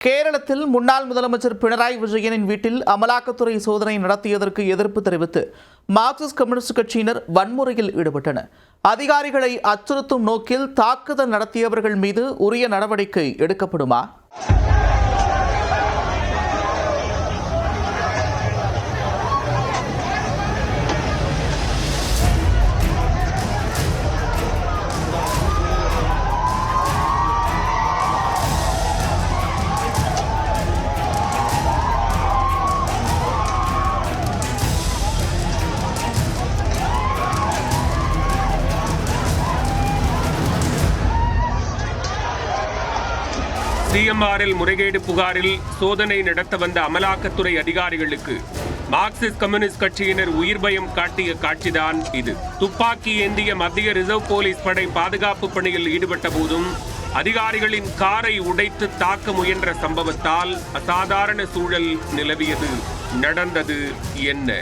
கேரளத்தில் முன்னாள் முதலமைச்சர் பினராயி விஜயனின் வீட்டில் அமலாக்கத்துறை சோதனை நடத்தியதற்கு எதிர்ப்பு தெரிவித்து மார்க்சிஸ்ட் கம்யூனிஸ்ட் கட்சியினர் வன்முறையில் ஈடுபட்டனர். அதிகாரிகளை அச்சுறுத்தும் நோக்கில் தாக்குதல் நடத்தியவர்கள் மீது உரிய நடவடிக்கை எடுக்கப்படுமா? சிஎம்ஆர்எல் முறைகேடு புகாரில் சோதனை நடத்த வந்த அமலாக்கத்துறை அதிகாரிகளுக்கு மார்க்சிஸ்ட் கம்யூனிஸ்ட் கட்சியினர் உயிர் பயம் காட்டிய காட்சிதான் இது. துப்பாக்கி ஏந்திய மத்திய ரிசர்வ் போலீஸ் படை பாதுகாப்பு பணியில் ஈடுபட்ட போதும் அதிகாரிகளின் காரை உடைத்து தாக்க முயன்ற சம்பவத்தால் அசாதாரண சூழல் நிலவியது. நடந்தது என்ன?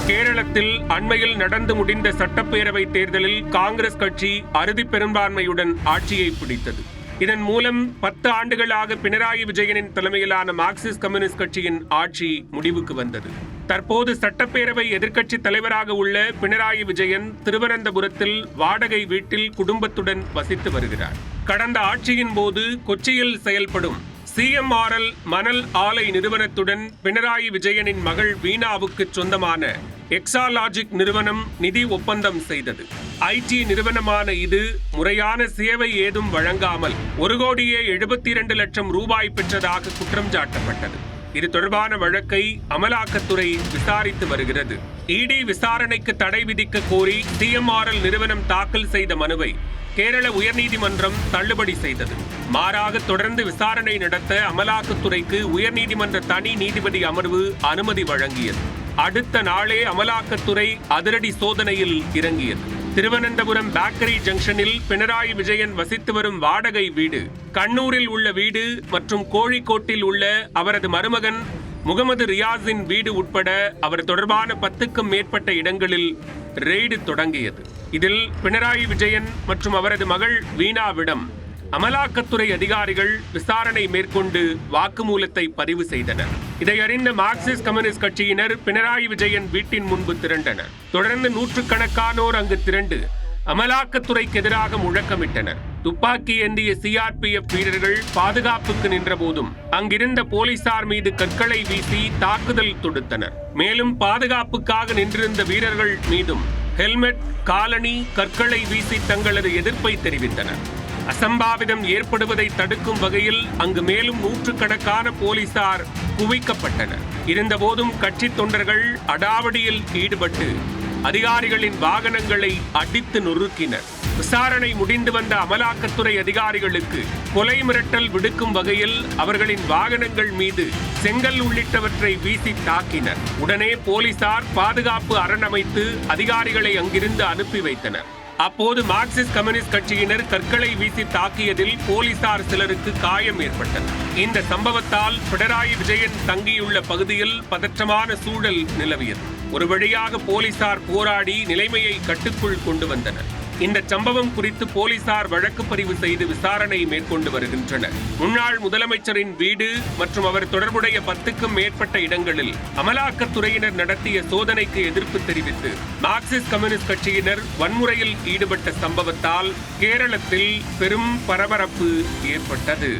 கேரளத்தில் அண்மையில் நடந்து முடிந்த சட்டப்பேரவை தேர்தலில் காங்கிரஸ் கட்சி அறுதி பெரும்பான்மையுடன் ஆட்சியை பிடித்தது. இதன் மூலம் 10 ஆண்டுகளாக பினராயி விஜயனின் தலைமையிலான மார்க்சிஸ்ட் கம்யூனிஸ்ட் கட்சியின் ஆட்சி முடிவுக்கு வந்தது. தற்போது சட்டப்பேரவை எதிர்க்கட்சி தலைவராக உள்ள பினராயி விஜயன் திருவனந்தபுரத்தில் வாடகை வீட்டில் குடும்பத்துடன் வசித்து வருகிறார். கடந்த ஆட்சியின் போது கொச்சியில் செயல்படும் சிஎம்ஆர்எல் மணல் ஆலை நிறுவனத்துடன் பினராயி விஜயனின் மகள் வீணாவுக்கு சொந்தமான எக்ஸாலாஜிக் நிறுவனம் நிதி ஒப்பந்தம் செய்தது. ஐடி நிறுவனமான இது முறையான சேவை ஏதும் வழங்காமல் 1,72,00,000 ரூபாய் பெற்றதாக குற்றம் சாட்டப்பட்டது. இது தொடர்பான வழக்கை அமலாக்கத்துறை விசாரித்து வருகிறது. இடி விசாரணைக்கு தடை விதிக்க கோரி சிஎம்ஆர்எல் நிறுவனம் தாக்கல் செய்த மனுவை கேரள உயர்நீதிமன்றம் தள்ளுபடி செய்தது. மாறாக தொடர்ந்து விசாரணை நடத்த அமலாக்கத்துறைக்கு உயர்நீதிமன்ற தனி நீதிபதி அமர்வு அனுமதி வழங்கியது. அடுத்த நாளே அமலாக்கத்துறை அதிரடி சோதனையில் இறங்கியது. திருவனந்தபுரம் பேக்கரி ஜங்ஷனில் பினராயி விஜயன் வசித்து வரும் வாடகை வீடு, கண்ணூரில் உள்ள வீடு மற்றும் கோழிக்கோட்டில் உள்ள அவரது மருமகன் முகமது ரியாஸின் வீடு உட்பட அவர் தொடர்பான 10க்கும் மேற்பட்ட இடங்களில் ரெய்டு தொடங்கியது. இதில் பினராயி விஜயன் மற்றும் அவரது மகள் வீணாவிடம் அமலாக்கத்துறை அதிகாரிகள் விசாரணை மேற்கொண்டு வாக்குமூலத்தை பதிவு செய்தனர். இதை அறிந்த மார்க்சிஸ்ட் கம்யூனிஸ்ட் கட்சியினர் பினராயி விஜயன் வீட்டின் முன்பு திரண்டனர். தொடர்ந்து நூற்றுக்கணக்கானோர் அங்கு திரண்டு அமலாக்கத்துறைக்கு எதிராக முழக்கமிட்டனர். துப்பாக்கி ஏந்திய சிஆர்பிஎஃப் வீரர்கள் பாதுகாப்புக்கு நின்ற போதும் அங்கிருந்த போலீசார் மீது கற்களை வீசி தாக்குதல் தொடுத்தனர். மேலும் பாதுகாப்புக்காக நின்றிருந்த வீரர்கள் மீதும் ஹெல்மெட், காலணி, கற்களை வீசி தங்களது எதிர்ப்பை தெரிவித்தனர். அசம்பாவிதம் ஏற்படுவதை தடுக்கும் வகையில் அங்கு மேலும் நூற்றுக்கணக்கான போலீசார் குவிக்கப்பட்டனர். இருந்தபோதும் கட்சி தொண்டர்கள் அடாவடியில் ஈடுபட்டு அதிகாரிகளின் வாகனங்களை அடித்து நொறுக்கினர். விசாரணை முடிந்து வந்த அமலாக்கத்துறை அதிகாரிகளுக்கு கொலை மிரட்டல் விடுக்கும் வகையில் அவர்களின் வாகனங்கள் மீது செங்கல் உள்ளிட்டவற்றை வீசி தாக்கினர். உடனே போலீசார் பாதுகாப்பு அரண் அமைத்து அதிகாரிகளை அங்கிருந்து அனுப்பி வைத்தனர். அப்போது மார்க்சிஸ்ட் கம்யூனிஸ்ட் கட்சியினர் கற்களை வீசி தாக்கியதில் போலீசார் சிலருக்கு காயம் ஏற்பட்டது. இந்த சம்பவத்தால் பினராயி விஜயன் தங்கியுள்ள பகுதியில் பதற்றமான சூழல் நிலவியது. ஒரு வழியாக போலீசார் போராடி நிலைமையை கட்டுக்குள் கொண்டு வந்தனர். இந்த சம்பவம் குறித்து போலீசார் வழக்கு பதிவு செய்து விசாரணை மேற்கொண்டு வருகின்றனர். முன்னாள் முதலமைச்சரின் வீடு மற்றும் அவர் தொடர்புடைய 10க்கும் மேற்பட்ட இடங்களில் அமலாக்கத்துறையினர் நடத்திய சோதனைக்கு எதிர்ப்பு தெரிவித்து மார்க்சிஸ்ட் கம்யூனிஸ்ட் கட்சியினர் வன்முறையில் ஈடுபட்ட சம்பவத்தால் கேரளத்தில் பெரும் பரபரப்பு ஏற்பட்டது.